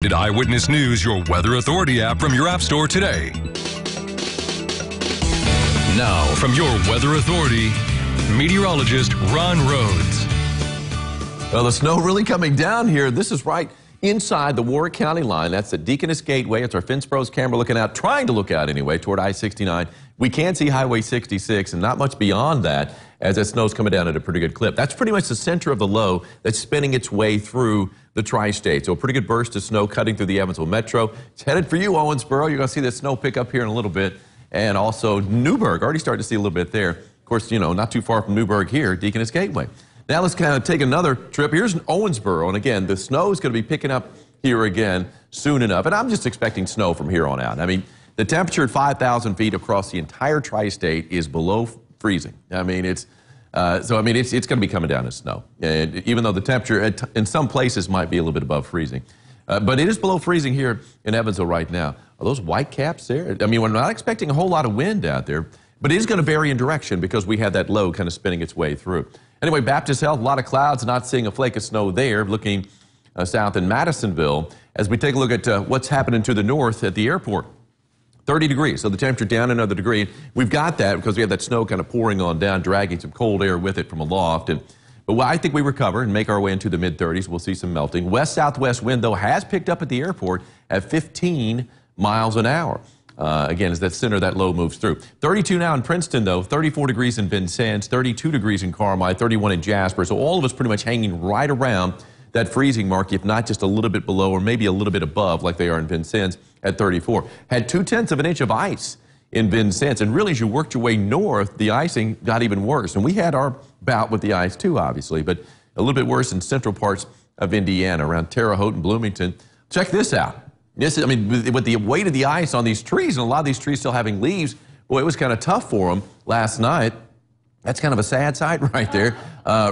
Eyewitness News, your Weather Authority app from your app store today. Now, from your Weather Authority, meteorologist Ron Rhodes. Well, the snow really coming down here. This is right inside the Warwick County line. That's the Deaconess Gateway. It's our Fence Pros camera looking out, trying to look out anyway, toward I-69. We can see Highway 66 and not much beyond that as that snow's coming down at a pretty good clip. That's pretty much the center of the low that's spinning its way through the tri-state. So a pretty good burst of snow cutting through the Evansville Metro. It's headed for you, Owensboro. You're going to see the snow pick up here in a little bit. And also Newburgh, already starting to see a little bit there. Of course, you know, not too far from Newburgh here, Deaconess Gateway. Now let's kind of take another trip. Here's Owensboro. And again, the snow is going to be picking up here again soon enough. And I'm just expecting snow from here on out. I mean, the temperature at 5,000 feet across the entire tri-state is below freezing. I mean, it's going to be coming down as snow. And even though the temperature in some places might be a little bit above freezing. But it is below freezing here in Evansville right now. Are those white caps there? I mean, we're not expecting a whole lot of wind out there, but it is going to vary in direction because we have that low kind of spinning its way through. Anyway, Baptist Health, a lot of clouds, not seeing a flake of snow there, looking south in Madisonville. As we take a look at what's happening to the north at the airport. 30 degrees, so the temperature down another degree. We've got that because we have that snow kind of pouring on down, dragging some cold air with it from aloft. But I think we recover and make our way into the mid-30s. We'll see some melting. West-southwest wind, though, has picked up at the airport at 15 miles an hour. Again, as that center of that low moves through. 32 now in Princeton, though. 34 degrees in Vincennes, 32 degrees in Carmi, 31 in Jasper. So all of us pretty much hanging right around that freezing mark, if not just a little bit below or maybe a little bit above like they are in Vincennes at 34. Had 2/10 of an inch of ice in Vincennes. And really, as you worked your way north, the icing got even worse. And we had our bout with the ice too, obviously, but a little bit worse in central parts of Indiana, around Terre Haute and Bloomington. Check this out. This, I mean, with the weight of the ice on these trees, and a lot of these trees still having leaves, boy, it was kind of tough for them last night. That's kind of a sad sight right there.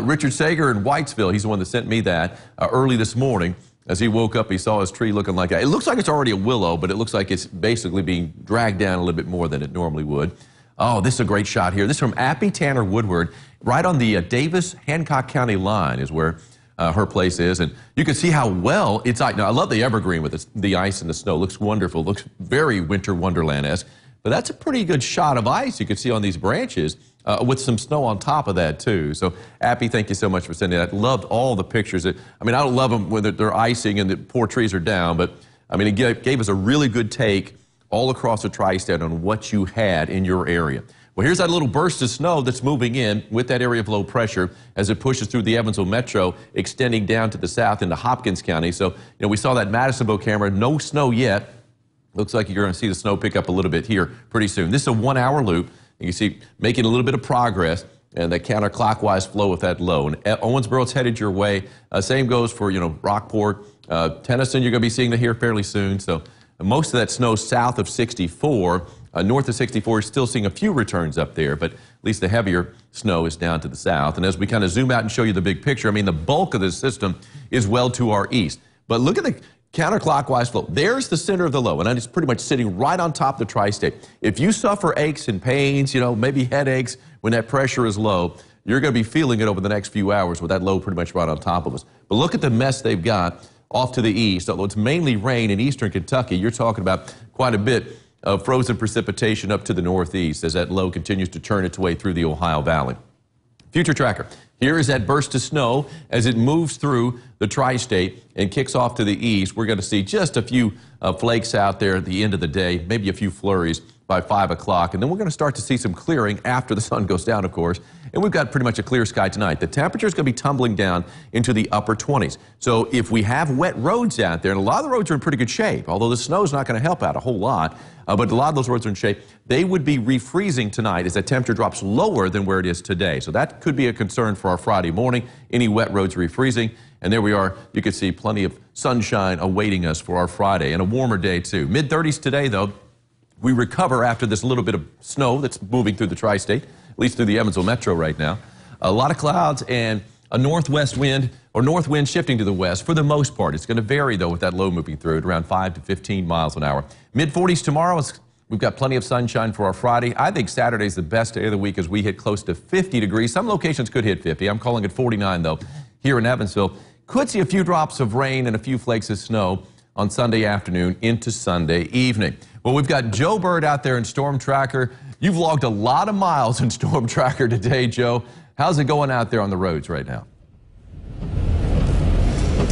Richard Sager in Whitesville, he's the one that sent me that early this morning. As he woke up, he saw his tree looking like that. It looks like it's already a willow, but it looks like it's basically being dragged down a little bit more than it normally would. Oh, this is a great shot here. This is from Appy Tanner Woodward, right on the Davis-Hancock County line is where her place is. And you can see how well it's like. Now, I love the evergreen with the ice and the snow. It looks wonderful. It looks very winter wonderland-esque. But that's a pretty good shot of ice you can see on these branches with some snow on top of that, too. So, Appy, thank you so much for sending that. Loved all the pictures. I mean, I don't love them when they're icing and the poor trees are down, but, I mean, it gave us a really good take all across the tri-state on what you had in your area. Well, here's that little burst of snow that's moving in with that area of low pressure as it pushes through the Evansville Metro, extending down to the south into Hopkins County. So, you know, we saw that Madisonville camera, no snow yet. Looks like you're going to see the snow pick up a little bit here pretty soon. This is a 1-hour loop. You can see making a little bit of progress and that counterclockwise flow with that low. And Owensboro's headed your way. Same goes for, you know, Rockport. Tennyson, you're going to be seeing it here fairly soon. So most of that snow south of 64. North of 64 is still seeing a few returns up there, but at least the heavier snow is down to the south. And as we kind of zoom out and show you the big picture, I mean, the bulk of this system is well to our east. But look at the counterclockwise flow. There's the center of the low, and it's pretty much sitting right on top of the tri-state. If you suffer aches and pains, you know, maybe headaches when that pressure is low, you're going to be feeling it over the next few hours with that low pretty much right on top of us. But look at the mess they've got off to the east. Although it's mainly rain in eastern Kentucky, you're talking about quite a bit of frozen precipitation up to the northeast as that low continues to turn its way through the Ohio Valley. Future tracker. Here is that burst of snow as it moves through the tri-state and kicks off to the east. We're going to see just a few flakes out there at the end of the day, maybe a few flurries by 5 o'clock. And then we're going to start to see some clearing after the sun goes down, of course. And we've got pretty much a clear sky tonight. The temperature is going to be tumbling down into the upper 20s. So if we have wet roads out there, and a lot of the roads are in pretty good shape, although the snow is not going to help out a whole lot, but a lot of those roads are in shape, they would be refreezing tonight as that temperature drops lower than where it is today. So that could be a concern for our Friday morning, any wet roads refreezing. And there we are. You can see plenty of sunshine awaiting us for our Friday and a warmer day, too. Mid-30s today, though. We recover after this little bit of snow that's moving through the tri-state, at least through the Evansville Metro right now. A lot of clouds and a northwest wind or north wind shifting to the west for the most part. It's going to vary, though, with that low moving through at around 5 to 15 miles an hour. Mid-40s tomorrow. We've got plenty of sunshine for our Friday. I think Saturday's the best day of the week as we hit close to 50 degrees. Some locations could hit 50. I'm calling it 49, though, here in Evansville. Could see a few drops of rain and a few flakes of snow on Sunday afternoon into Sunday evening. Well, we've got Joe Bird out there in Storm Tracker. You've logged a lot of miles in Storm Tracker today, Joe. How's it going out there on the roads right now?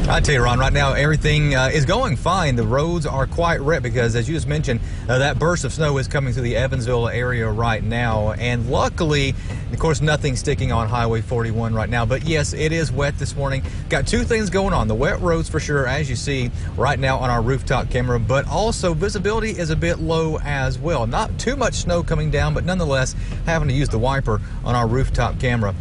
I tell you, Ron, right now everything is going fine. The roads are quite wet because, as you just mentioned, that burst of snow is coming through the Evansville area right now. And luckily, of course, nothing's sticking on Highway 41 right now. But yes, it is wet this morning. Got two things going on. The wet roads for sure, as you see right now on our rooftop camera, but also visibility is a bit low as well. Not too much snow coming down, but nonetheless having to use the wiper on our rooftop camera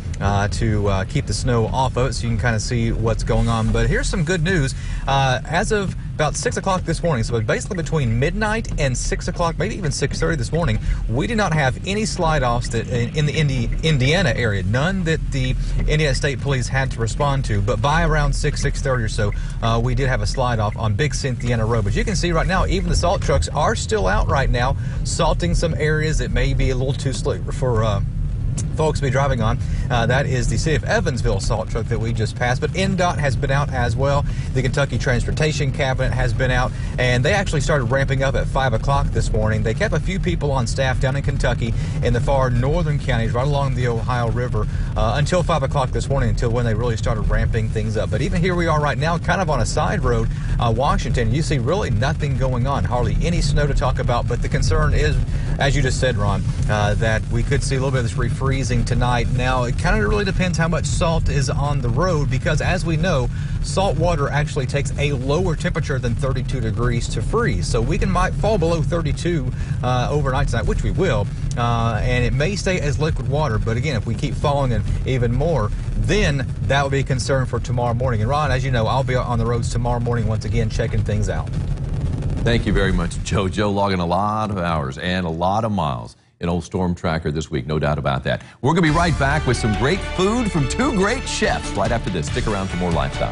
to keep the snow off of it so you can kind of see what's going on. But here's some good news. As of about 6 o'clock this morning, so basically between midnight and 6 o'clock, maybe even 6:30 this morning, we did not have any slide-offs that in the Indiana area, none that the Indiana State Police had to respond to. But by around 6:30 or so, we did have a slide-off on Big Cynthiana Road. But you can see right now, even the salt trucks are still out right now, salting some areas that may be a little too slick for folks to be driving on. That is the City of Evansville salt truck that we just passed, but NDOT has been out as well. The Kentucky Transportation Cabinet has been out, and they actually started ramping up at 5 o'clock this morning. They kept a few people on staff down in Kentucky in the far northern counties right along the Ohio River until 5 o'clock this morning, until when they really started ramping things up. But even here we are right now, kind of on a side road, Washington. You see really nothing going on, hardly any snow to talk about, but the concern is, as you just said, Ron, that we could see a little bit of this refreezing tonight. Now, it kind of really depends how much salt is on the road, because as we know, salt water actually takes a lower temperature than 32 degrees to freeze. So we might fall below 32 overnight tonight, which we will, and it may stay as liquid water. But again, if we keep falling in even more, then that will be a concern for tomorrow morning. And Ron, as you know, I'll be on the roads tomorrow morning once again checking things out. Thank you very much, Joe. Joe logging a lot of hours and a lot of miles in Old Storm Tracker this week, no doubt about that. We're going to be right back with some great food from two great chefs right after this. Stick around for more Lifestyle.